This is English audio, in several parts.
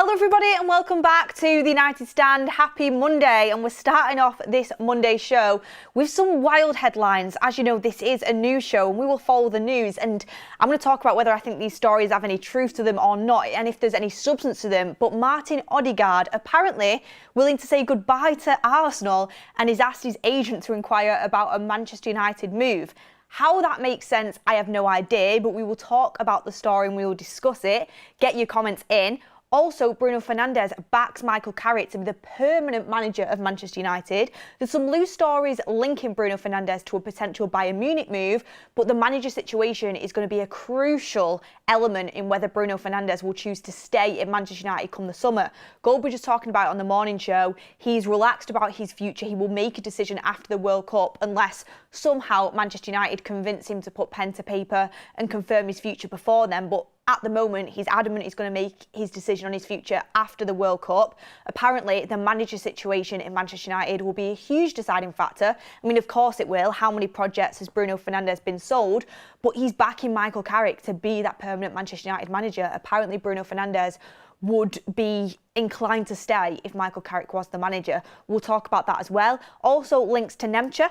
Hello everybody and welcome back to the United Stand. Happy Monday, and we're starting off this Monday show with some wild headlines. As you know, this is a news show and we will follow the news, and I'm going to talk about whether I think these stories have any truth to them or not and if there's any substance to them. But Martin Odegaard apparently willing to say goodbye to Arsenal and has asked his agent to inquire about a Manchester United move. How that makes sense, I have no idea, but we will talk about the story and we will discuss it. Get your comments in. Also, Bruno Fernandes backs Michael Carrick to be the permanent manager of Manchester United. There's some loose stories linking Bruno Fernandes to a potential Bayern Munich move, but the manager situation is going to be a crucial element in whether Bruno Fernandes will choose to stay at Manchester United come the summer. Goldbridge is talking about it on the morning show. He's relaxed about his future. He will make a decision after the World Cup unless somehow Manchester United convince him to put pen to paper and confirm his future before then. But at the moment, he's adamant he's going to make his decision on his future after the World Cup. Apparently, the manager situation in Manchester United will be a huge deciding factor. I mean, of course it will. How many projects has Bruno Fernandes been sold? But he's backing Michael Carrick to be that permanent Manchester United manager. Apparently, Bruno Fernandes would be inclined to stay if Michael Carrick was the manager. We'll talk about that as well. Also, links to Nmecha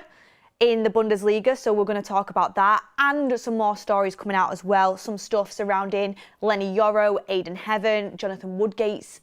in the Bundesliga, so we're going to talk about that and some more stories coming out as well. Some stuff surrounding Lenny Yoro, Aidan Heaven, Jonathan Woodgate's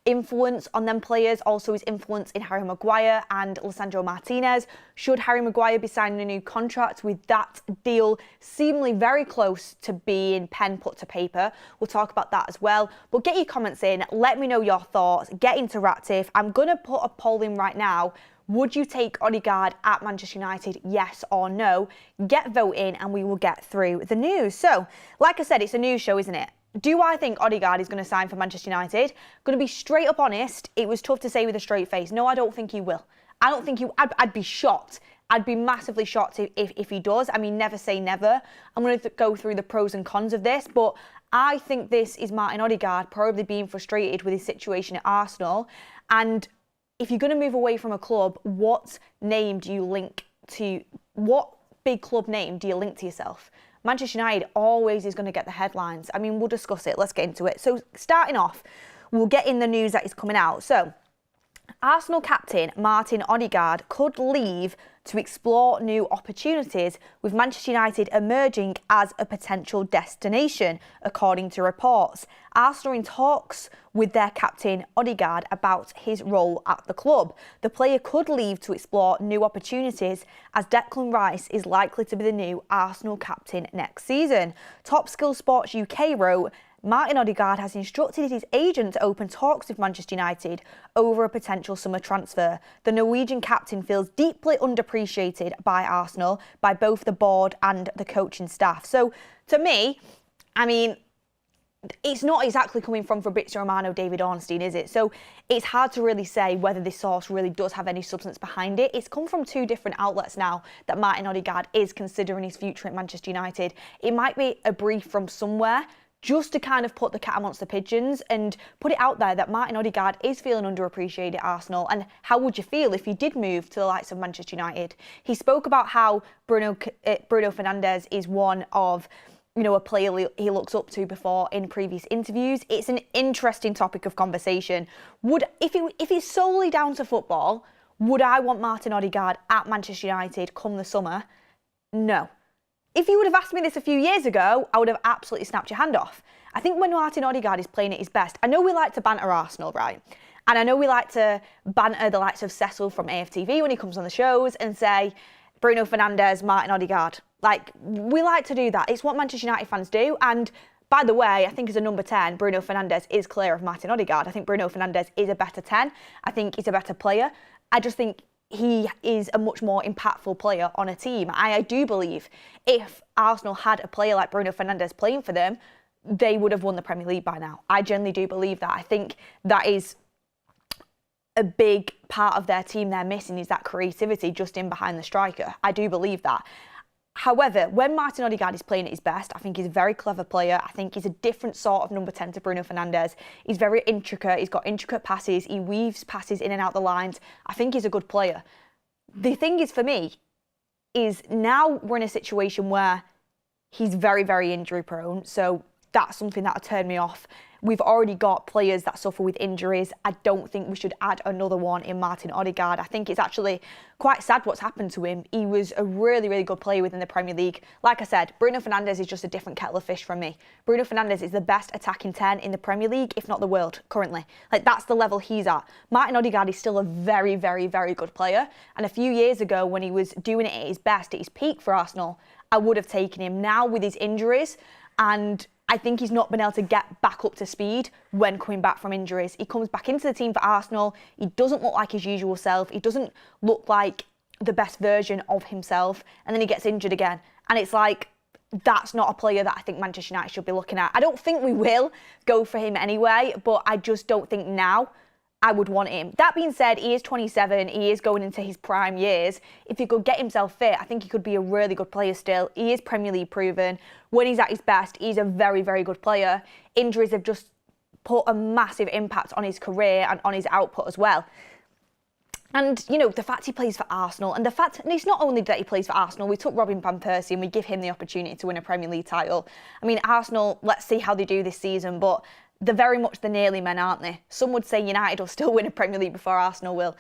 influence on them players, also his influence in Harry Maguire and Lisandro Martinez. Should Harry Maguire be signing a new contract with that deal seemingly very close to being pen put to paper? We'll talk about that as well. But get your comments in, let me know your thoughts, get interactive. I'm going to put a poll in right now. Would you take Odegaard at Manchester United, yes or no? Get voting and we will get through the news. So, like I said, it's a news show, isn't it? Do I think Odegaard is going to sign for Manchester United? Going to be straight up honest, it was tough to say with a straight face. No, I don't think he will. I don't think he... I'd be shocked. I'd be massively shocked if he does. I mean, never say never. I'm going to go through the pros and cons of this, but I think this is Martin Odegaard probably being frustrated with his situation at Arsenal. And if you're going to move away from a club, what name do you link to? What big club name do you link to yourself? Manchester United always is going to get the headlines. I mean, we'll discuss it. Let's get into it. So starting off, we'll get in the news that is coming out. So Arsenal captain Martin Odegaard could leave to explore new opportunities, with Manchester United emerging as a potential destination, according to reports. Arsenal are in talks with their captain Odegaard about his role at the club. The player could leave to explore new opportunities, as Declan Rice is likely to be the new Arsenal captain next season. Top Skill Sports UK wrote, Martin Odegaard has instructed his agent to open talks with Manchester United over a potential summer transfer. The Norwegian captain feels deeply underappreciated by Arsenal, by both the board and the coaching staff. So, to me, I mean, it's not exactly coming from Fabrizio Romano, David Ornstein, is it? So it's hard to really say whether this source really does have any substance behind it. It's come from two different outlets now that Martin Odegaard is considering his future at Manchester United. It might be a brief from somewhere, just to kind of put the cat amongst the pigeons and put it out there that Martin Odegaard is feeling underappreciated at Arsenal. And how would you feel if he did move to the likes of Manchester United? He spoke about how Bruno Fernandes is one of, you know, a player he looks up to before in previous interviews. It's an interesting topic of conversation. If it's solely down to football, would I want Martin Odegaard at Manchester United come the summer? No. If you would have asked me this a few years ago, I would have absolutely snapped your hand off. I think when Martin Odegaard is playing at his best, I know we like to banter Arsenal, right? And I know we like to banter the likes of Cecil from AFTV when he comes on the shows and say, Bruno Fernandes, Martin Odegaard. Like, we like to do that. It's what Manchester United fans do. And by the way, I think as a number 10, Bruno Fernandes is clear of Martin Odegaard. I think Bruno Fernandes is a better 10. I think he's a better player. I just think he is a much more impactful player on a team. I do believe if Arsenal had a player like Bruno Fernandes playing for them, they would have won the Premier League by now. I genuinely do believe that. I think that is a big part of their team they're missing, is that creativity just in behind the striker. I do believe that. However, when Martin Odegaard is playing at his best, I think he's a very clever player. I think he's a different sort of number 10 to Bruno Fernandes. He's very intricate. He's got intricate passes. He weaves passes in and out the lines. I think he's a good player. The thing is, for me, is now we're in a situation where he's very, very injury prone. So that's something that turned me off We've already got players that suffer with injuries. I don't think we should add another one in Martin Odegaard. I think it's actually quite sad what's happened to him. He was a really, really good player within the Premier League. Like I said, Bruno Fernandes is just a different kettle of fish from me. Bruno Fernandes is the best attacking 10 in the Premier League, if not the world, currently. Like, that's the level he's at. Martin Odegaard is still a very, very, very good player. And a few years ago, when he was doing it at his best, at his peak for Arsenal, I would have taken him. Now, with his injuries, and I think he's not been able to get back up to speed when coming back from injuries. He comes back into the team for Arsenal. He doesn't look like his usual self. He doesn't look like the best version of himself. And then he gets injured again. And it's like, that's not a player that I think Manchester United should be looking at. I don't think we will go for him anyway, but I just don't think now I would want him. That being said, he is 27. He is going into his prime years. If he could get himself fit, I think he could be a really good player still. He is Premier League proven. When he's at his best, he's a very, very good player. Injuries have just put a massive impact on his career and on his output as well. And, you know, the fact he plays for Arsenal, and it's not only that he plays for Arsenal, we took Robin van Persie and we give him the opportunity to win a Premier League title. I mean, Arsenal, let's see how they do this season, but they're very much the nearly men, aren't they? Some would say United will still win a Premier League before Arsenal will.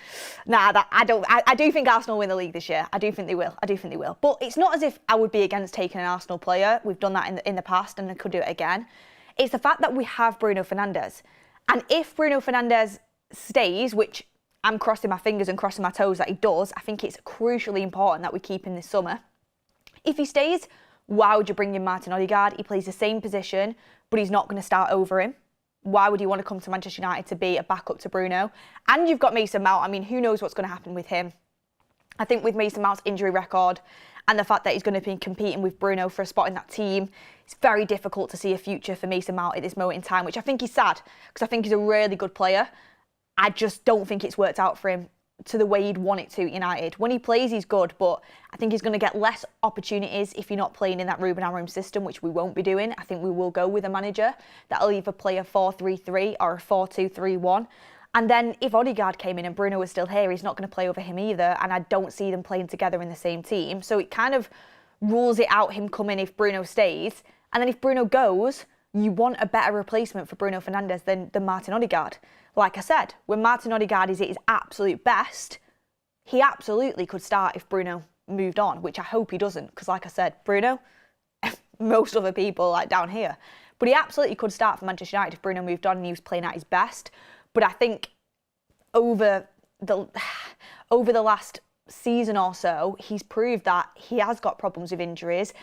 I do think Arsenal win the league this year. I do think they will. But it's not as if I would be against taking an Arsenal player. We've done that in the past and I could do it again. It's the fact that we have Bruno Fernandes. And if Bruno Fernandes stays, which I'm crossing my fingers and crossing my toes that he does, I think it's crucially important that we keep him this summer. If he stays, why would you bring in Martin Odegaard? He plays the same position, but he's not going to start over him. Why would you want to come to Manchester United to be a backup to Bruno? And you've got Mason Mount. I mean, who knows what's going to happen with him? I think with Mason Mount's injury record and the fact that he's going to be competing with Bruno for a spot in that team, it's very difficult to see a future for Mason Mount at this moment in time, which I think is sad because I think he's a really good player. I just don't think it's worked out for him to the way he'd want it to at United. When he plays, he's good, but I think he's going to get less opportunities if you're not playing in that Ruben Amorim system, which we won't be doing. I think we will go with a manager that'll either play a 4-3-3 or a 4-2-3-1. And then if Odegaard came in and Bruno was still here, he's not going to play over him either, and I don't see them playing together in the same team. So it kind of rules it out him coming if Bruno stays. And then if Bruno goes, you want a better replacement for Bruno Fernandes than Martin Odegaard. Like I said, when Martin Odegaard is at his absolute best, he absolutely could start if Bruno moved on, which I hope he doesn't, because like I said, Bruno, most other people like down here, but he absolutely could start for Manchester United if Bruno moved on and he was playing at his best. But I think over the last season or so, he's proved that he has got problems with injuries.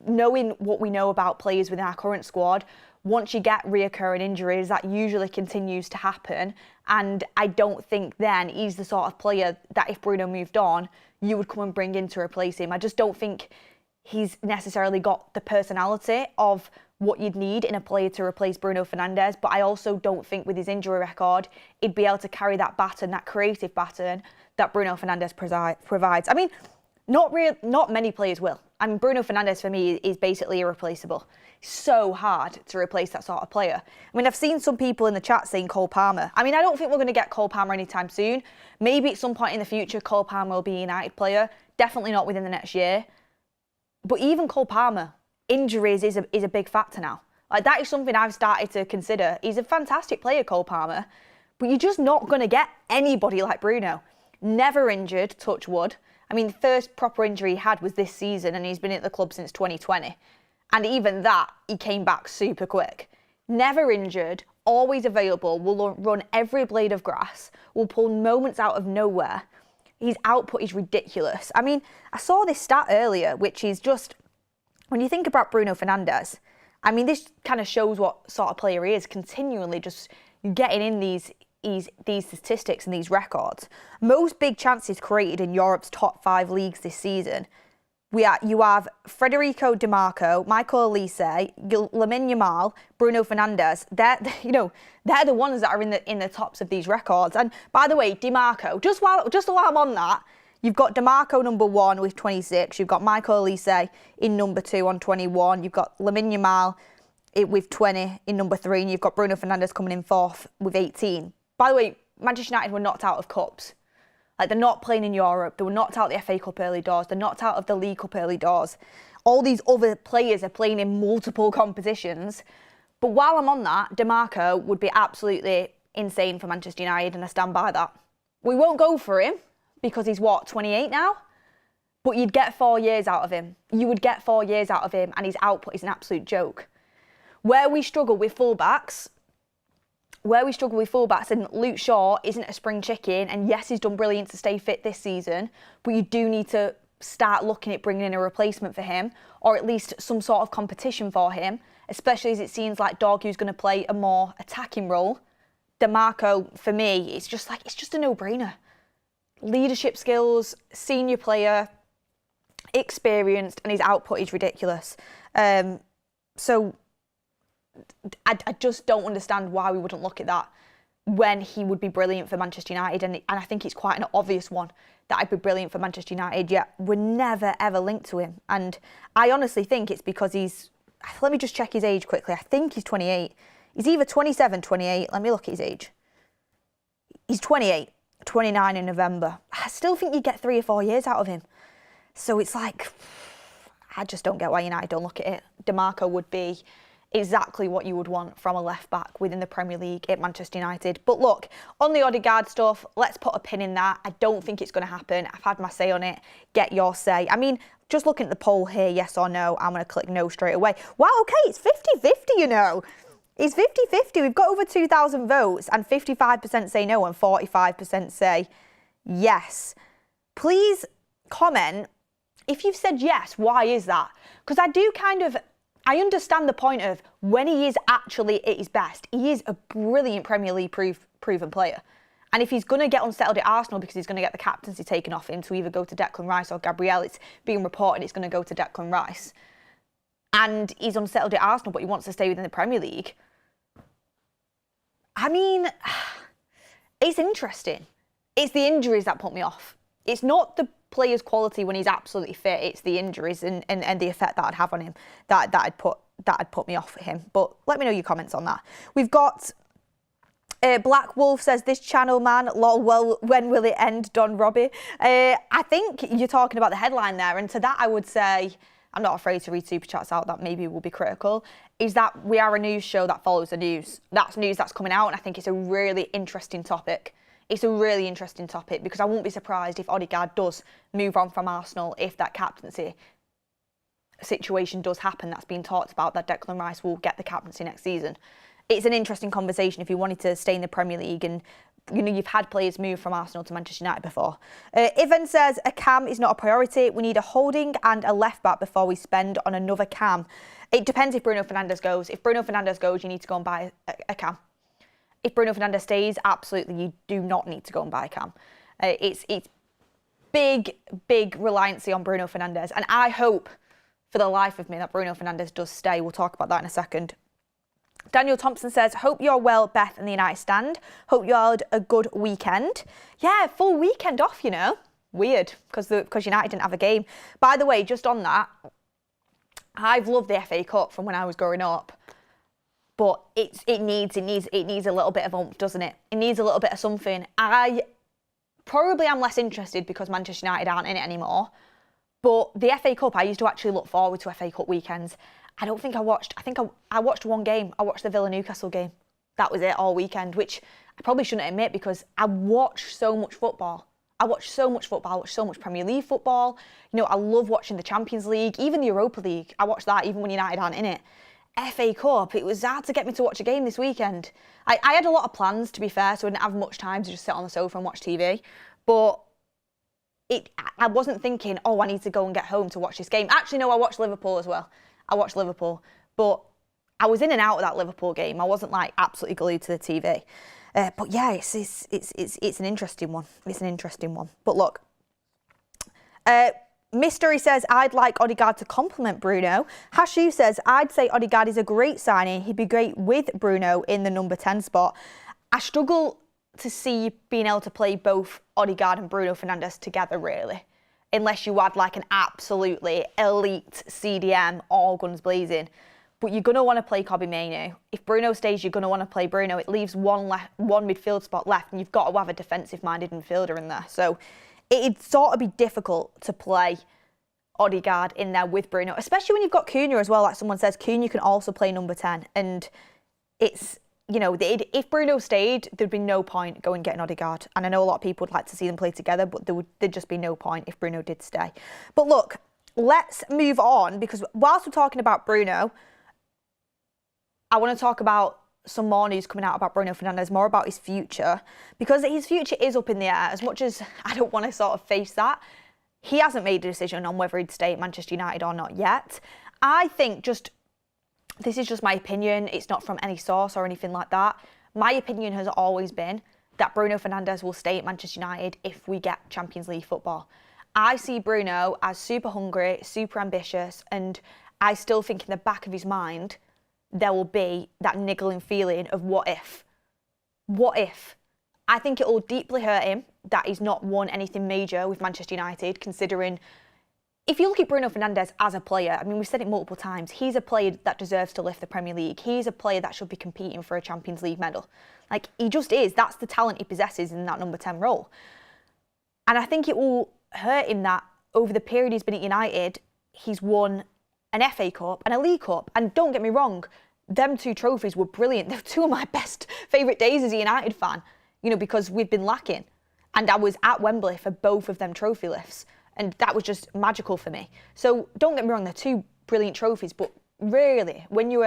Knowing what we know about players within our current squad, once you get reoccurring injuries, that usually continues to happen. And I don't think then he's the sort of player that if Bruno moved on, you would come and bring in to replace him. I just don't think he's necessarily got the personality of what you'd need in a player to replace Bruno Fernandes. But I also don't think with his injury record, he'd be able to carry that baton, that creative baton that Bruno Fernandes provides. I mean, not many players will. I mean, Bruno Fernandes for me is basically irreplaceable. So hard to replace that sort of player. I mean, I've seen some people in the chat saying Cole Parmer. I mean, I don't think we're going to get Cole Parmer anytime soon. Maybe at some point in the future, Cole Parmer will be a United player. Definitely not within the next year. But even Cole Parmer, injuries is a big factor now. Like, that is something I've started to consider. He's a fantastic player, Cole Parmer, but you're just not going to get anybody like Bruno. Never injured, touch wood. I mean, the first proper injury he had was this season, and he's been at the club since 2020. And even that, he came back super quick. Never injured, always available, will run every blade of grass, will pull moments out of nowhere. His output is ridiculous. I mean, I saw this stat earlier, which is just, when you think about Bruno Fernandes, I mean, this kind of shows what sort of player he is, continually just getting in these statistics and these records. Most big chances created in Europe's top 5 leagues this season. You have Federico Dimarco, Michael Carrick, Lamine Yamal, Bruno Fernandes. They're the ones that are in the tops of these records. And by the way, Dimarco, just while I'm on that, you've got Dimarco number 1 with 26. You've got Michael Carrick in number 2 on 21. You've got Lamine Yamal with 20 in number 3, and you've got Bruno Fernandes coming in 4th with 18. By the way, Manchester United were knocked out of cups. Like, they're not playing in Europe. They were knocked out of the FA Cup early doors. They're knocked out of the League Cup early doors. All these other players are playing in multiple competitions, But while I'm on that, Dimarco would be absolutely insane for Manchester United, and I stand by that. We won't go for him because he's, 28 now? But you'd get 4 years out of him. You would get 4 years out of him, and his output is an absolute joke. Where we struggle with fullbacks, and Luke Shaw isn't a spring chicken, and yes, he's done brilliant to stay fit this season, but you do need to start looking at bringing in a replacement for him, or at least some sort of competition for him, especially as it seems like Dorgu's going to play a more attacking role. Dimarco, for me, it's just a no-brainer. Leadership skills, senior player, experienced, and his output is ridiculous. So I just don't understand why we wouldn't look at that when he would be brilliant for Manchester United, and I think it's quite an obvious one that I'd be brilliant for Manchester United, yet we're never ever linked to him. And I honestly think it's because let me just check his age quickly. I think he's 28. He's either 27, 28. Let me look at his age. He's 28, 29 in November. I still think you get 3 or 4 years out of him. So it's like, I just don't get why United don't look at it. Dimarco would be exactly what you would want from a left-back within the Premier League at Manchester United. But look, on the Ødegaard stuff, let's put a pin in that. I don't think it's going to happen. I've had my say on it. Get your say. I mean, just looking at the poll here, yes or no, I'm going to click no straight away. Wow, okay, it's 50-50, you know. It's 50-50. We've got over 2,000 votes, and 55% say no and 45% say yes. Please comment if you've said yes, why is that? Because I understand the point of when he is actually at his best, he is a brilliant Premier League proven player. And if he's going to get unsettled at Arsenal because he's going to get the captaincy taken off him to either go to Declan Rice or Gabriel, it's being reported it's going to go to Declan Rice. And he's unsettled at Arsenal, but he wants to stay within the Premier League. I mean, it's interesting. It's the injuries that put me off. It's not the player's quality when he's absolutely fit. It's the injuries and the effect that I'd have on him that'd put me off him. But let me know your comments on that. We've got Black Wolf says, this channel, man, lol, well, when will it end, Don Robbie? I think you're talking about the headline there, and to that I would say, I'm not afraid to read Superchats out that maybe will be critical, is that we are a news show that follows the news. That's news that's coming out, and I think it's a really interesting topic. It's a really interesting topic because I won't be surprised if Ødegaard does move on from Arsenal if that captaincy situation does happen. That's being talked about, that Declan Rice will get the captaincy next season. It's an interesting conversation if you wanted to stay in the Premier League, and you know you've had players move from Arsenal to Manchester United before. Ivan says a cam is not a priority. We need a holding and a left back before we spend on another cam. It depends if Bruno Fernandes goes. If Bruno Fernandes goes, you need to go and buy a cam. If Bruno Fernandes stays, absolutely, you do not need to go and buy a cam. It's big reliance on Bruno Fernandes. And I hope, for the life of me, that Bruno Fernandes does stay. We'll talk about that in a second. Daniel Thompson says, hope you're well, Beth and the United Stand. Hope you had a good weekend. Yeah, full weekend off, you know. Weird, because United didn't have a game. By the way, just on that, I've loved the FA Cup from when I was growing up. But it needs a little bit of oomph, doesn't it? It needs a little bit of something. I probably am less interested because Manchester United aren't in it anymore. But the FA Cup, I used to actually look forward to FA Cup weekends. I watched one game. I watched the Villa-Newcastle game. That was it all weekend, which I probably shouldn't admit because I watched so much football. I watched so much Premier League football. You know, I love watching the Champions League, even the Europa League. I watched that even when United aren't in it. FA Cup, it was hard to get me to watch a game this weekend. I had a lot of plans, to be fair, so I didn't have much time to just sit on the sofa and watch TV. But I wasn't thinking, oh, I need to go and get home to watch this game. Actually, no, I watched Liverpool as well. I watched Liverpool. But I was in and out of that Liverpool game. I wasn't, like, absolutely glued to the TV. But, yeah, it's an interesting one. It's an interesting one. But, look. Mystery says, I'd like Ødegaard to compliment Bruno. Hashu says, I'd say Ødegaard is a great signing. He'd be great with Bruno in the number 10 spot. I struggle to see you being able to play both Ødegaard and Bruno Fernandes together, really. Unless you had like an absolutely elite CDM, all guns blazing. But you're going to want to play Kobbie Mainoo. If Bruno stays, you're going to want to play Bruno. It leaves one midfield spot left, and you've got to have a defensive-minded midfielder in there. So it'd sort of be difficult to play Ødegaard in there with Bruno, especially when you've got Cunha as well. Like someone says, Cunha can also play number 10. And it's, if Bruno stayed, there'd be no point going getting Ødegaard. And I know a lot of people would like to see them play together, but there'd just be no point if Bruno did stay. But look, let's move on, because whilst we're talking about Bruno, I want to talk about some more news coming out about Bruno Fernandes, more about his future, because his future is up in the air. As much as I don't want to sort of face that, he hasn't made a decision on whether he'd stay at Manchester United or not yet. I think this is just my opinion. It's not from any source or anything like that. My opinion has always been that Bruno Fernandes will stay at Manchester United if we get Champions League football. I see Bruno as super hungry, super ambitious, and I still think in the back of his mind there will be that niggling feeling of what if? What if? I think it will deeply hurt him that he's not won anything major with Manchester United, considering if you look at Bruno Fernandes as a player, I mean, we've said it multiple times, he's a player that deserves to lift the Premier League. He's a player that should be competing for a Champions League medal. Like, he just is. That's the talent he possesses in that number 10 role. And I think it will hurt him that over the period he's been at United, he's won an FA Cup and a League Cup. And don't get me wrong, them two trophies were brilliant. They're two of my best favourite days as a United fan, because we've been lacking. And I was at Wembley for both of them trophy lifts. And that was just magical for me. So don't get me wrong, they're two brilliant trophies. But really, when you're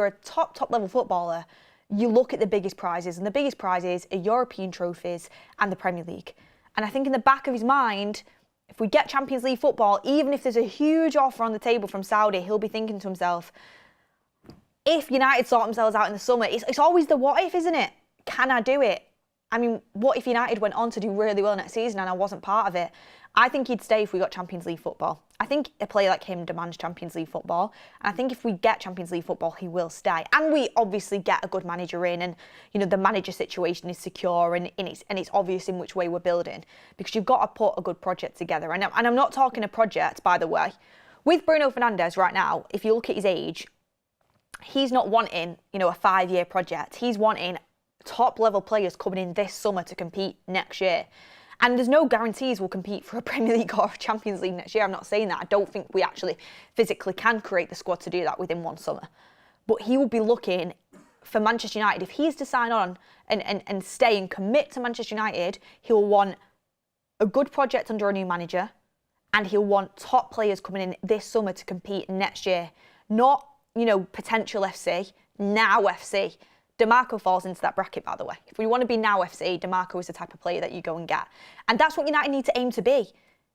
a top level footballer, you look at the biggest prizes. And the biggest prizes are European trophies and the Premier League. And I think in the back of his mind, if we get Champions League football, even if there's a huge offer on the table from Saudi, he'll be thinking to himself, if United sort themselves out in the summer, it's always the what if, isn't it? Can I do it? I mean, what if United went on to do really well next season and I wasn't part of it? I think he'd stay if we got Champions League football. I think a player like him demands Champions League football. And I think if we get Champions League football, he will stay. And we obviously get a good manager in, and the manager situation is secure and it's obvious in which way we're building, because you've got to put a good project together. And I'm not talking a project, by the way. With Bruno Fernandes right now, if you look at his age, he's not wanting, a 5-year project. He's wanting top level players coming in this summer to compete next year. And there's no guarantees we'll compete for a Premier League or a Champions League next year. I'm not saying that. I don't think we actually physically can create the squad to do that within one summer. But he will be looking for Manchester United. If he's to sign on and stay and commit to Manchester United, he'll want a good project under a new manager, and he'll want top players coming in this summer to compete next year. Not, potential FC, now FC. Dimarco falls into that bracket, by the way. If we want to be now FC, Dimarco is the type of player that you go and get. And that's what United need to aim to be.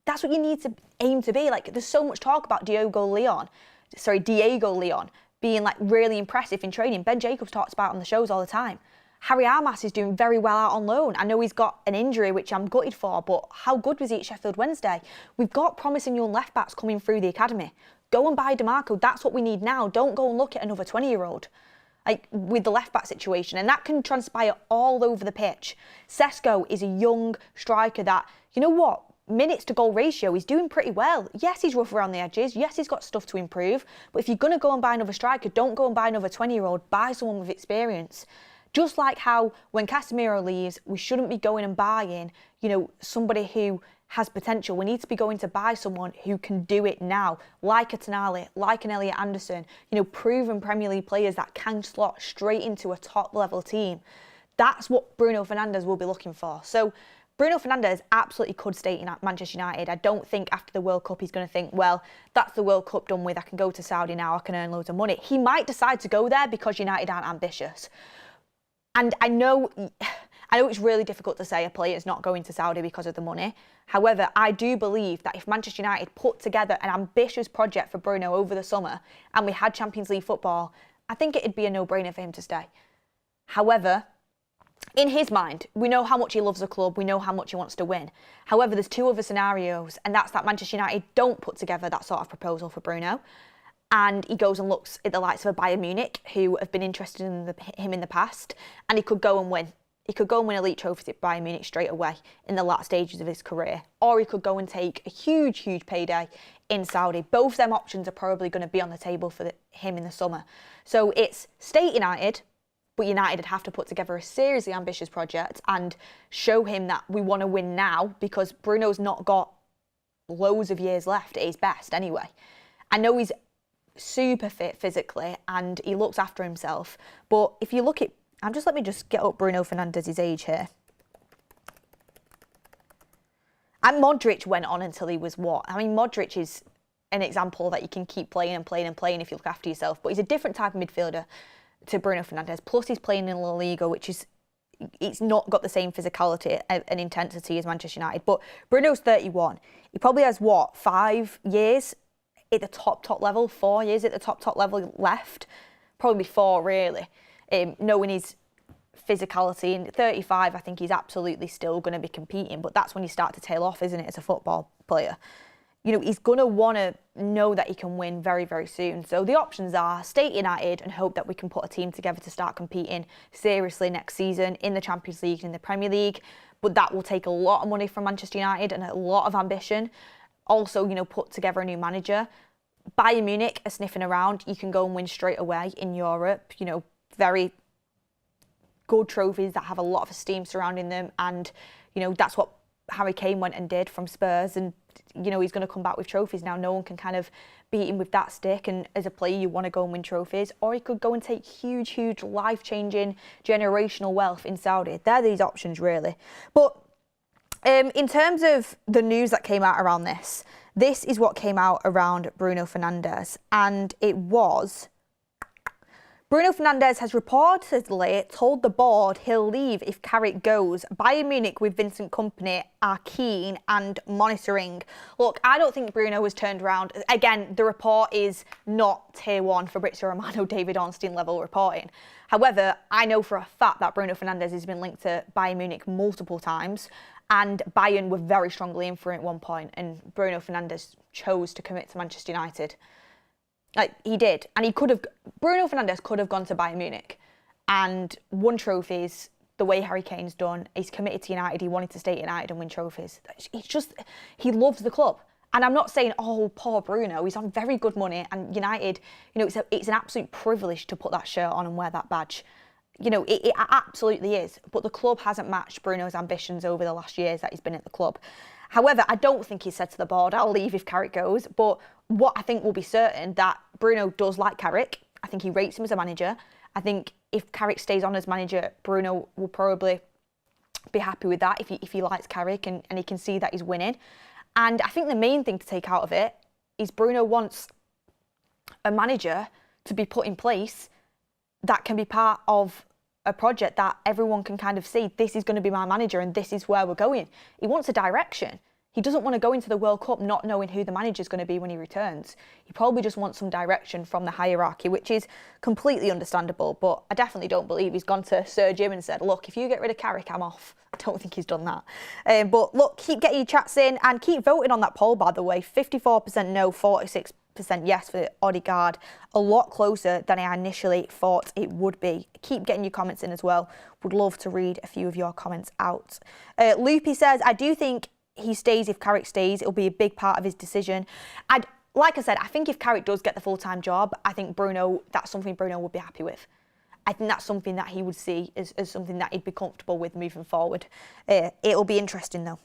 That's what you need to aim to be. Like, there's so much talk about Diego Leon being really impressive in training. Ben Jacobs talks about on the shows all the time. Harry Armas is doing very well out on loan. I know he's got an injury, which I'm gutted for, but how good was he at Sheffield Wednesday? We've got promising young left-backs coming through the academy. Go and buy Dimarco. That's what we need now. Don't go and look at another 20-year-old. With the left-back situation, and that can transpire all over the pitch. Sesko is a young striker that, minutes to goal ratio, he's doing pretty well. Yes, he's rough around the edges. Yes, he's got stuff to improve. But if you're going to go and buy another striker, don't go and buy another 20-year-old. Buy someone with experience. Just like how when Casemiro leaves, we shouldn't be going and buying, somebody who has potential. We need to be going to buy someone who can do it now, like a Tonali, like an Elliot Anderson, proven Premier League players that can slot straight into a top-level team. That's what Bruno Fernandes will be looking for. So Bruno Fernandes absolutely could stay in Manchester United. I don't think after the World Cup he's going to think, well, that's the World Cup done with, I can go to Saudi now, I can earn loads of money. He might decide to go there because United aren't ambitious. And I know it's really difficult to say a player is not going to Saudi because of the money. However, I do believe that if Manchester United put together an ambitious project for Bruno over the summer and we had Champions League football, I think it'd be a no-brainer for him to stay. However, in his mind, we know how much he loves the club, we know how much he wants to win. However, there's two other scenarios, and that's that Manchester United don't put together that sort of proposal for Bruno, and he goes and looks at the likes of a Bayern Munich, who have been interested in him in the past, and he could go and win. He could go and win elite trophies at Bayern Munich straight away in the last stages of his career. Or he could go and take a huge, huge payday in Saudi. Both them options are probably going to be on the table for him in the summer. So it's stay at United, but United would have to put together a seriously ambitious project and show him that we want to win now, because Bruno's not got loads of years left at his best anyway. I know he's super fit physically and he looks after himself, but if you look at, let me just get up Bruno Fernandes' age here. And Modric went on until he was what? I mean, Modric is an example that you can keep playing and playing and playing if you look after yourself, but he's a different type of midfielder to Bruno Fernandes. Plus he's playing in La Liga, which is, it's not got the same physicality and intensity as Manchester United. But Bruno's 31. He probably has, 5 years at the top level, 4 years at the top level left. Probably 4, really. Knowing his physicality. And 35, I think he's absolutely still going to be competing. But that's when you start to tail off, isn't it, as a football player? You know, he's going to want to know that he can win very, very soon. So the options are stay at United and hope that we can put a team together to start competing seriously next season in the Champions League and in the Premier League. But that will take a lot of money from Manchester United and a lot of ambition. Also, you know, put together a new manager. Bayern Munich are sniffing around. You can go and win straight away in Europe. You know, very good trophies that have a lot of esteem surrounding them. And, you know, that's what Harry Kane went and did from Spurs, and you know he's going to come back with trophies now. No one can kind of beat him with that stick, and as a player you want to go and win trophies, or he could go and take huge life-changing generational wealth in Saudi. They're these options really. But in terms of the news that came out around this is what came out around Bruno Fernandes, and it was Bruno Fernandes has reportedly told the board he'll leave if Carrick goes. Bayern Munich with Vincent Kompany are keen and monitoring. Look, I don't think Bruno was turned around. Again, the report is not tier 1 Fabrizio Romano, David Ornstein level reporting. However, I know for a fact that Bruno Fernandes has been linked to Bayern Munich multiple times, and Bayern were very strongly in for it at one point, and Bruno Fernandes chose to commit to Manchester United. Like, he did. And Bruno Fernandes could have gone to Bayern Munich and won trophies the way Harry Kane's done. He's committed to United. He wanted to stay at United and win trophies. He loves the club. And I'm not saying, oh, poor Bruno. He's on very good money. And United, you know, it's an absolute privilege to put that shirt on and wear that badge. You know, it absolutely is. But the club hasn't matched Bruno's ambitions over the last years that he's been at the club. However, I don't think he said to the board, I'll leave if Carrick goes. But what I think will be certain, that Bruno does like Carrick. I think he rates him as a manager. I think if Carrick stays on as manager, Bruno will probably be happy with that if he likes Carrick and he can see that he's winning. And I think the main thing to take out of it is Bruno wants a manager to be put in place that can be part of a project that everyone can kind of see, this is going to be my manager and this is where we're going. He wants a direction. He doesn't want to go into the World Cup not knowing who the manager's going to be when he returns. He probably just wants some direction from the hierarchy, which is completely understandable, but I definitely don't believe he's gone to Sir Jim and said, look, if you get rid of Carrick, I'm off. I don't think he's done that. But look, keep getting your chats in and keep voting on that poll, by the way. 54% no, 46% yes for Odegaard. A lot closer than I initially thought it would be. Keep getting your comments in as well. Would love to read a few of your comments out. Loopy says, I do think he stays if Carrick stays. It'll be a big part of his decision. And like I said, I think if Carrick does get the full-time job, I think that's something Bruno would be happy with. I think that's something that he would see as something that he'd be comfortable with moving forward. It'll be interesting though.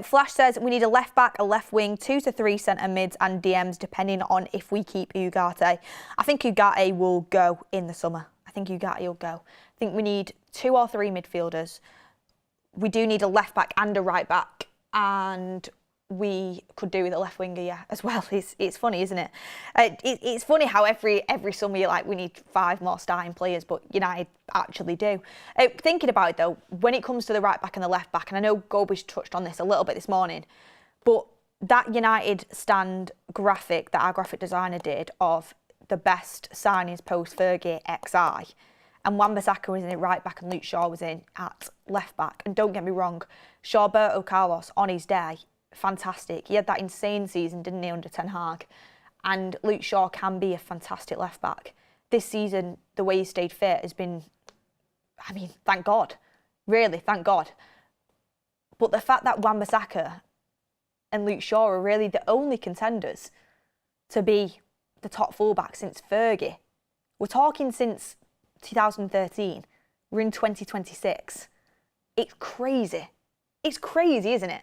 Flash says, we need a left back, a left wing, 2 to 3 centre mids and DMs depending on if we keep Ugarte. I think Ugarte will go in the summer. I think Ugarte will go. I think we need 2 or 3 midfielders. We do need a left back and a right back, and we could do with a left winger, yeah, as well. It's funny, isn't it? It's funny how every summer you're like, we need 5 more starting players, but United actually do. Thinking about it though, when it comes to the right back and the left back, and I know Gobi's touched on this a little bit this morning, but that United stand graphic that our graphic designer did of the best signings post Fergie XI, and Wan-Bissaka was in at right back and Luke Shaw was in at left back. And don't get me wrong, Roberto Carlos on his day, fantastic. He had that insane season, didn't he, under Ten Hag? And Luke Shaw can be a fantastic left back. This season, the way he stayed fit has been, I mean, thank God. Really, thank God. But the fact that Wan-Bissaka and Luke Shaw are really the only contenders to be the top fullback since Fergie. We're talking since 2013. We're in 2026. It's crazy. It's crazy, isn't it?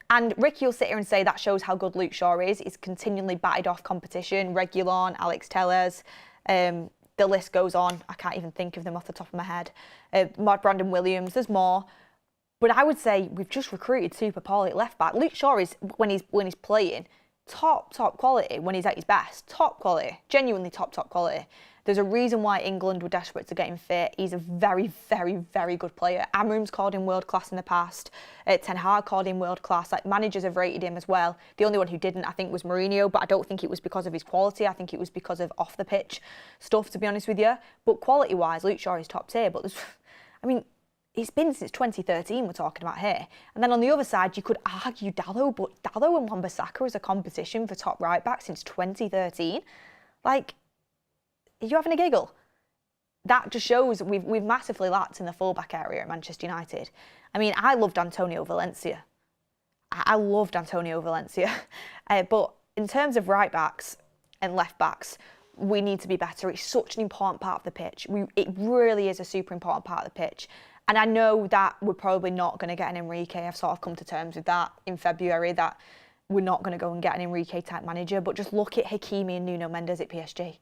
And Ricky will sit here and say that shows how good Luke Shaw is. He's continually batted off competition. Reguilon, Alex Tellez, the list goes on. I can't even think of them off the top of my head. Brandon Williams, there's more. But I would say we've just recruited super poorly at left back. Luke Shaw is, when he's playing, top quality when he's at his best. Top quality, genuinely top quality. There's a reason why England were desperate to get him fit. He's a very, very, very good player. Amram's called him world class in the past. Ten Hag called him world class. Like, managers have rated him as well. The only one who didn't, I think, was Mourinho, but I don't think it was because of his quality. I think it was because of off the pitch stuff, to be honest with you. But quality wise, Luke Shaw is top tier. But there's, I mean, it's been since 2013 we're talking about here. And then on the other side, you could argue Dalot, but Dalot and Wan-Bissaka is a competition for top right back since 2013. Like, are you having a giggle? That just shows we've massively lacked in the fullback area at Manchester United. I mean, I loved Antonio Valencia. I loved Antonio Valencia. But in terms of right backs and left backs, we need to be better. It's such an important part of the pitch. It really is a super important part of the pitch. And I know that we're probably not going to get an Enrique. I've sort of come to terms with that in February, that we're not going to go and get an Enrique-type manager. But just look at Hakimi and Nuno Mendes at PSG.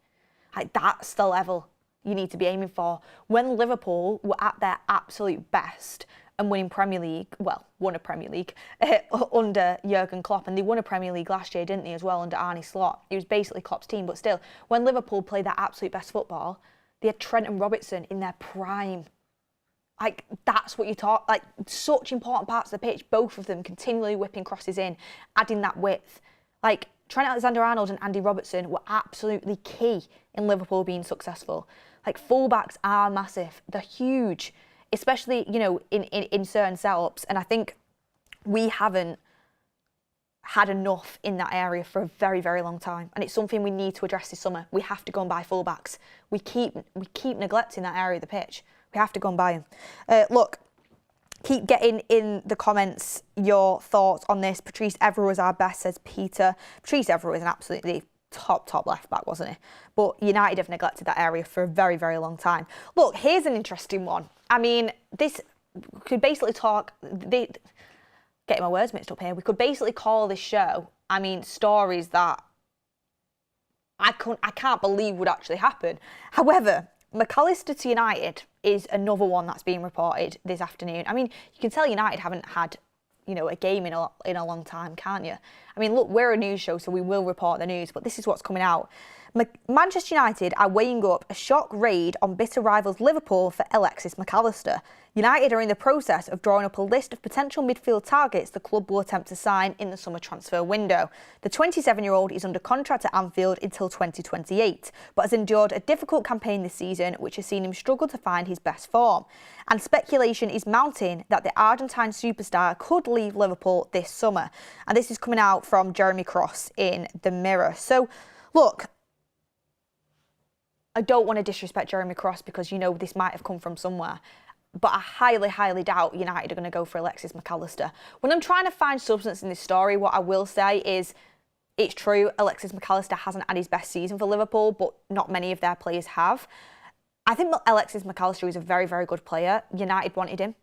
Like, that's the level you need to be aiming for. When Liverpool were at their absolute best and winning Premier League, well, won a Premier League under Jurgen Klopp, and they won a Premier League last year, didn't they, as well, under Arne Slot. It was basically Klopp's team, but still, when Liverpool played their absolute best football, they had Trent and Robertson in their prime. Like, that's what you talk, like, such important parts of the pitch, both of them continually whipping crosses in, adding that width. Like, Trent Alexander-Arnold and Andy Robertson were absolutely key in Liverpool being successful. Like, fullbacks are massive. They're huge, especially, you know, in certain setups. And I think we haven't had enough in that area for a very, very long time. And it's something we need to address this summer. We have to go and buy fullbacks. We keep neglecting that area of the pitch. We have to go and buy them. Look, keep getting in the comments your thoughts on this. Patrice Evra was our best, says Peter. Patrice Evra was an absolutely top left back, wasn't he? But United have neglected that area for a very, very long time. Look, here's an interesting one. I mean, this could basically talk... Getting my words mixed up here. We could basically call this show, I mean, stories that I can't believe would actually happen. However, McAllister to United is another one that's being reported this afternoon. I mean, you can tell United haven't had, you know, a game in a long time, can't you? I mean, look, we're a news show, so we will report the news, but this is what's coming out. Manchester United are weighing up a shock raid on bitter rivals Liverpool for Alexis McAllister. United are in the process of drawing up a list of potential midfield targets the club will attempt to sign in the summer transfer window. The 27-year-old is under contract at Anfield until 2028, but has endured a difficult campaign this season, which has seen him struggle to find his best form. And speculation is mounting that the Argentine superstar could leave Liverpool this summer. And this is coming out from Jeremy Cross in The Mirror. So, look, I don't want to disrespect Jeremy Cross because, you know, this might have come from somewhere. But I highly, highly doubt United are going to go for Alexis McAllister. When I'm trying to find substance in this story, what I will say is it's true, Alexis McAllister hasn't had his best season for Liverpool, but not many of their players have. I think Alexis McAllister is a very, very good player. United wanted him,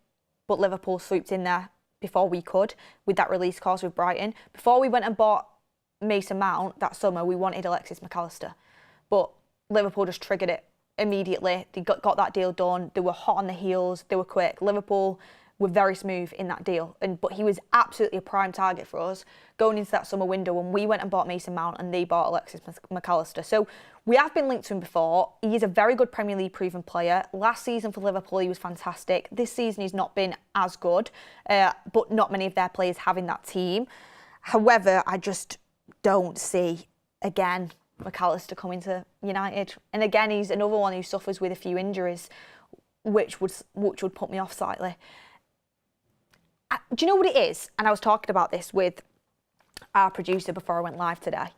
but Liverpool swooped in there before we could with that release clause with Brighton. Before we went and bought Mason Mount that summer, we wanted Alexis McAllister. But Liverpool just triggered it immediately. They got that deal done. They were hot on the heels. They were quick. Liverpool were very smooth in that deal. But he was absolutely a prime target for us going into that summer window when we went and bought Mason Mount and they bought Alexis McAllister. So we have been linked to him before. He is a very good Premier League proven player. Last season for Liverpool, he was fantastic. This season, he's not been as good, but not many of their players have in that team. However, I just don't see, again, McAllister coming to United. And again, he's another one who suffers with a few injuries, which would put me off slightly. Do you know what it is? And I was talking about this with our producer before I went live today.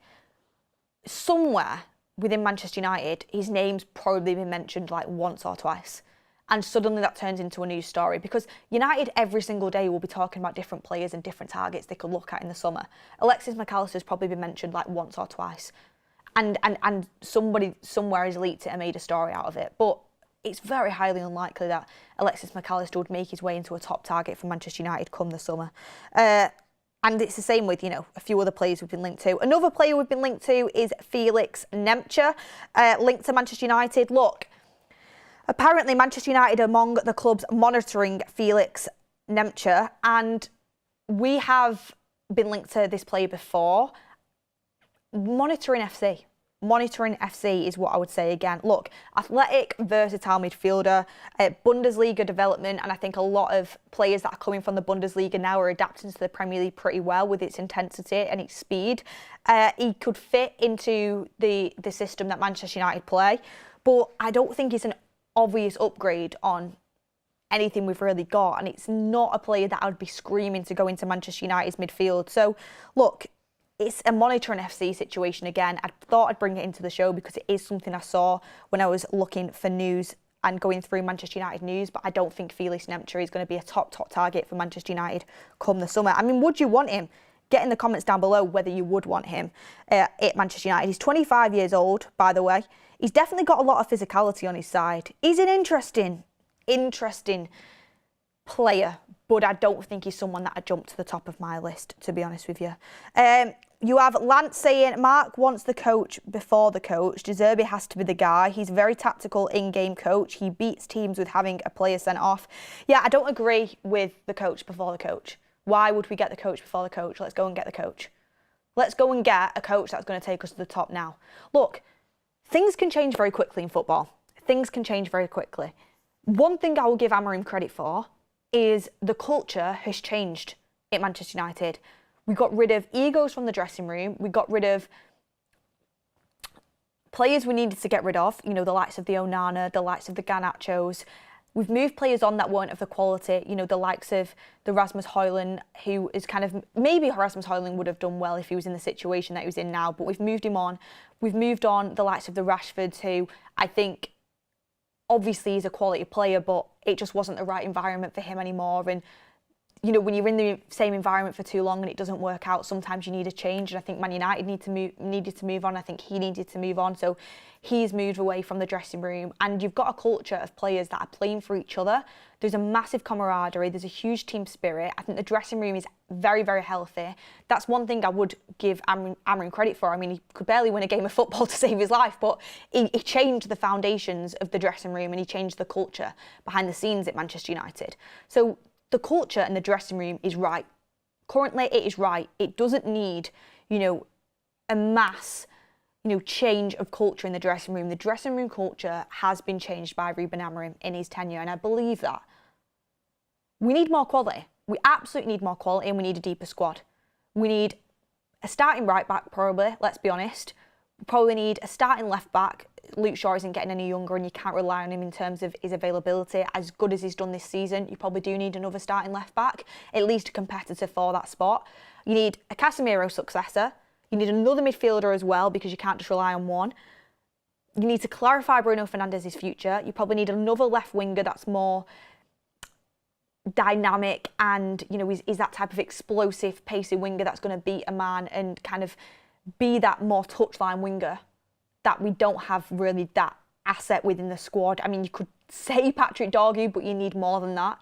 Somewhere within Manchester United, his name's probably been mentioned like once or twice. And suddenly that turns into a news story because United every single day will be talking about different players and different targets they could look at in the summer. Alexis McAllister's probably been mentioned like once or twice. And somebody somewhere has leaked it and made a story out of it. But it's very highly unlikely that Alexis McAllister would make his way into a top target for Manchester United come the summer. And it's the same with, a few other players we've been linked to. Another player we've been linked to is Felix Nmecha, linked to Manchester United. Look, apparently Manchester United are among the clubs monitoring Felix Nmecha, and we have been linked to this player before. Monitoring FC is what I would say again. Look, athletic, versatile midfielder, Bundesliga development, and I think a lot of players that are coming from the Bundesliga now are adapting to the Premier League pretty well with its intensity and its speed. He could fit into the system that Manchester United play, but I don't think it's an obvious upgrade on anything we've really got, and it's not a player that I would be screaming to go into Manchester United's midfield. So, look, it's a monitoring FC situation again. I thought I'd bring it into the show because it is something I saw when I was looking for news and going through Manchester United news, but I don't think Felix Nmecha is going to be a top target for Manchester United come the summer. I mean, would you want him? Get in the comments down below whether you would want him at Manchester United. He's 25 years old, by the way. He's definitely got a lot of physicality on his side. He's an interesting player, but I don't think he's someone that I jumped to the top of my list, to be honest with you. You have Lance saying, Mark wants the coach before the coach. De Zerbi has to be the guy. He's a very tactical in-game coach. He beats teams with having a player sent off. Yeah, I don't agree with the coach before the coach. Why would we get the coach before the coach? Let's go and get the coach. Let's go and get a coach that's going to take us to the top now. Look, things can change very quickly in football. Things can change very quickly. One thing I will give Amorim credit for is the culture has changed at Manchester United. We got rid of egos from the dressing room. We got rid of players we needed to get rid of, the likes of the Onana, the likes of the Garnachos. We've moved players on that weren't of the quality, the likes of the Rasmus Højlund, who is maybe Rasmus Højlund would have done well if he was in the situation that he was in now, but we've moved him on. We've moved on the likes of the Rashfords, who I think obviously he's a quality player, but it just wasn't the right environment for him anymore. And when you're in the same environment for too long and it doesn't work out, sometimes you need a change. And I think Man United needed to move on. I think he needed to move on. So he's moved away from the dressing room. And you've got a culture of players that are playing for each other. There's a massive camaraderie. There's a huge team spirit. I think the dressing room is very, very healthy. That's one thing I would give Amorim credit for. I mean, he could barely win a game of football to save his life, but he changed the foundations of the dressing room and he changed the culture behind the scenes at Manchester United. So the culture in the dressing room is right. Currently, it is right. It doesn't need, a mass, change of culture in the dressing room. The dressing room culture has been changed by Ruben Amorim in his tenure, and I believe that. We need more quality. We absolutely need more quality, and we need a deeper squad. We need a starting right back, probably, let's be honest. We probably need a starting left back. Luke Shaw isn't getting any younger and you can't rely on him in terms of his availability. As good as he's done this season, you probably do need another starting left back, at least a competitor for that spot. You need a Casemiro successor. You need another midfielder as well because you can't just rely on one. You need to clarify Bruno Fernandes' future. You probably need another left winger that's more dynamic and, is that type of explosive, pacey winger that's going to beat a man and kind of be that more touchline winger that we don't have really that asset within the squad. I mean, you could say Patrick Dorgu, but you need more than that.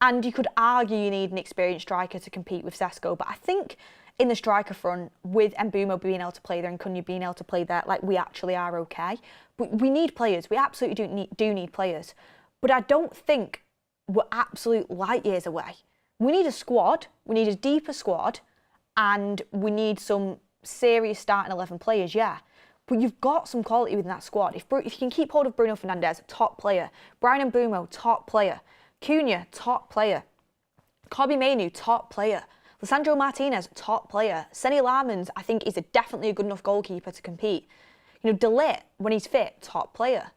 And you could argue you need an experienced striker to compete with Sesko. But I think in the striker front, with Mbeumo being able to play there and Cunha being able to play there, we actually are okay. But we need players. We absolutely do need players. But I don't think we're absolute light years away. We need a squad. We need a deeper squad. And we need some serious starting 11 players, yeah. But you've got some quality within that squad. If you can keep hold of Bruno Fernandes, top player. Bryan Mbeumo, top player. Cunha, top player. Kobbie Mainoo, top player. Lisandro Martinez, top player. Seny Lammens, I think, is definitely a good enough goalkeeper to compete. De Ligt, when he's fit, top player.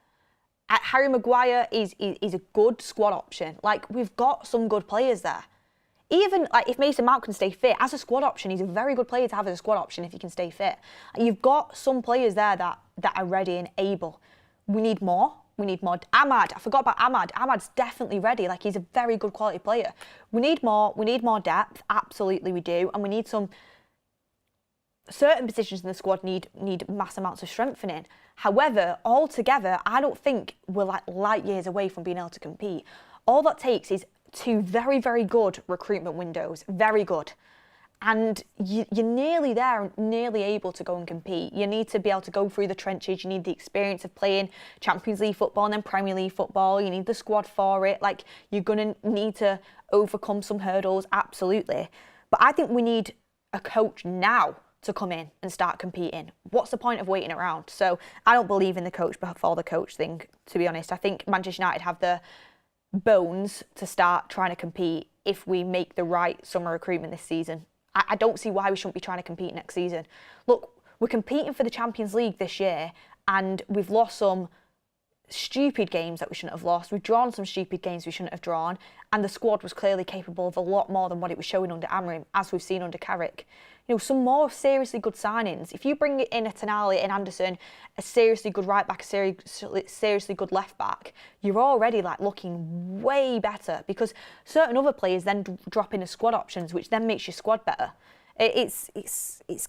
Harry Maguire is a good squad option. We've got some good players there. Even if Mason Mount can stay fit, as a squad option, he's a very good player to have as a squad option if he can stay fit. You've got some players there that are ready and able. We need more. We need more. Ahmad, I forgot about Ahmad. Ahmad's definitely ready. He's a very good quality player. We need more. We need more depth. Absolutely we do. And we need some... Certain positions in the squad need mass amounts of strengthening. However, altogether, I don't think we're light years away from being able to compete. All that takes is 2 very, very good recruitment windows. Very good. and you're nearly there, nearly able to go and compete. You need to be able to go through the trenches. You need the experience of playing Champions League football and then Premier League football. You need the squad for it. Like, you're going to need to overcome some hurdles, absolutely. But I think we need a coach now to come in and start competing. What's the point of waiting around? So I don't believe in the coach before the coach thing, to be honest. I think Manchester United have the bones to start trying to compete if we make the right summer recruitment this season. I don't see why we shouldn't be trying to compete next season. Look, we're competing for the Champions League this year, and we've lost some stupid games that we shouldn't have lost. We've drawn some stupid games we shouldn't have drawn, and the squad was clearly capable of a lot more than what it was showing under Amram, as we've seen under Carrick. You know, some more seriously good signings. If you bring in a Tonali and Anderson, a seriously good right back, a seriously good left back, you're already like looking way better, because certain other players then drop into squad options, which then makes your squad better. It's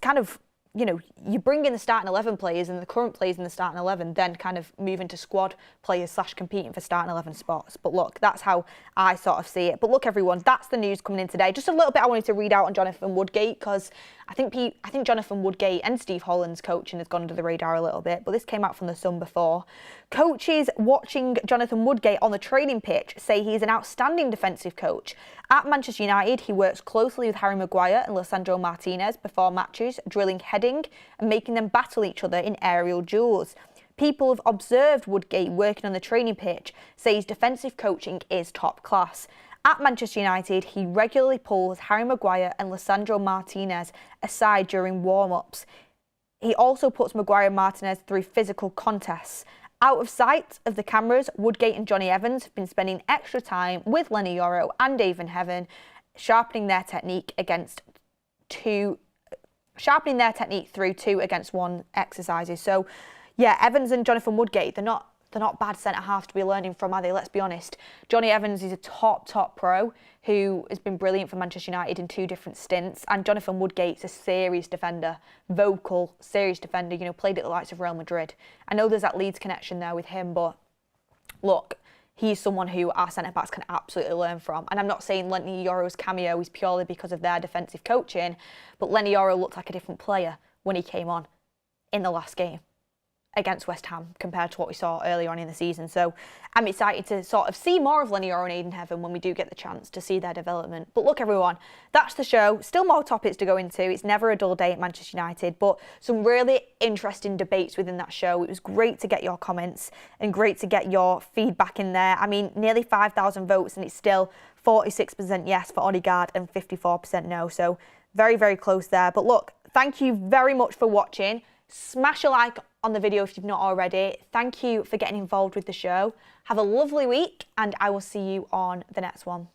kind of, you know, you bring in the starting 11 players and the current players in the starting 11, then kind of move into squad players / competing for starting 11 spots. But look, that's how I sort of see it. But look, everyone, that's the news coming in today. Just a little bit I wanted to read out on Jonathan Woodgate, because I think Jonathan Woodgate and Steve Holland's coaching has gone under the radar a little bit, but this came out from The Sun before. Coaches watching Jonathan Woodgate on the training pitch say he's an outstanding defensive coach. At Manchester United, he works closely with Harry Maguire and Lisandro Martinez before matches, drilling heading and making them battle each other in aerial duels. People have observed Woodgate working on the training pitch, say his defensive coaching is top class. At Manchester United, he regularly pulls Harry Maguire and Lisandro Martinez aside during warm-ups. He also puts Maguire and Martinez through physical contests. Out of sight of the cameras, Woodgate and Johnny Evans have been spending extra time with Lenny Yoro and David Heaven, sharpening their technique through 2-against-1 exercises. So, yeah, Evans and Jonathan Woodgate, they're not bad centre-halves to be learning from, are they? Let's be honest. Johnny Evans is a top pro who has been brilliant for Manchester United in 2 different stints, and Jonathan Woodgate's a serious defender, vocal, serious defender, you know, played at the likes of Real Madrid. I know there's that Leeds connection there with him, but look, he's someone who our centre-backs can absolutely learn from. And I'm not saying Lenny Yoro's cameo is purely because of their defensive coaching, but Lenny Yoro looked like a different player when he came on in the last game against West Ham compared to what we saw earlier on in the season. So I'm excited to sort of see more of Lenny Yoro and Aidan Heaven when we do get the chance to see their development. But look, everyone, that's the show. Still more topics to go into. It's never a dull day at Manchester United, but some really interesting debates within that show. It was great to get your comments and great to get your feedback in there. I mean, nearly 5,000 votes, and it's still 46% yes for Odegaard and 54% no. So very, very close there. But look, thank you very much for watching. Smash a like on the video if you've not already. Thank you for getting involved with the show. Have a lovely week, and I will see you on the next one.